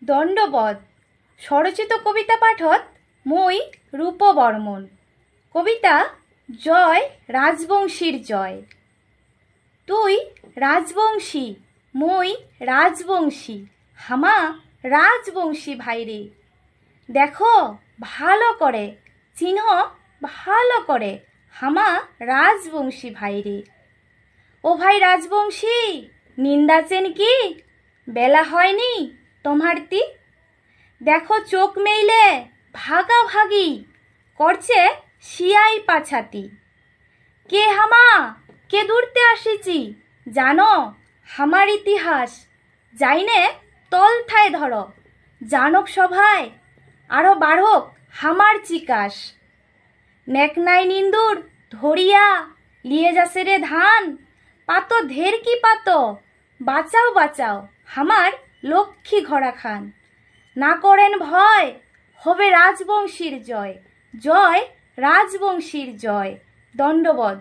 দণ্ডবধ স্বরচিত কবিতা পাঠত মই রূপ বর্মন। কবিতা জয় রাজবংশীর জয়। তুই রাজবংশী মই রাজবংশী, হামা রাজবংশী ভাইরে। দেখো ভালো করে, চিহ্ন ভালো করে, হামা রাজবংশী ভাইরে। ও ভাই রাজবংশী, নিন্দাছেন কি? বেলা হয়নি তোমারতি? দেখো চোখ মেইলে ভাগাভাগি করছে শিয়াই পাছাতি। কে হামা, কে দূরতে আসিছি, জানো হামার ইতিহাস? যাইনে তলথায় ধরো, জানক সভায় আরো বাড়ক হামার চিকাস। নেকনাই নিন্দুর ধরিয়া লিয়ে যাছে রে ধান, পাতো ধের কি পাতো, বাঁচাও বাঁচাও হামার লক্ষ্মী ঘোড়া খান। না করেন ভয়, হবে রাজবংশীর জয়, জয় রাজবংশীর জয়। দণ্ডবধ।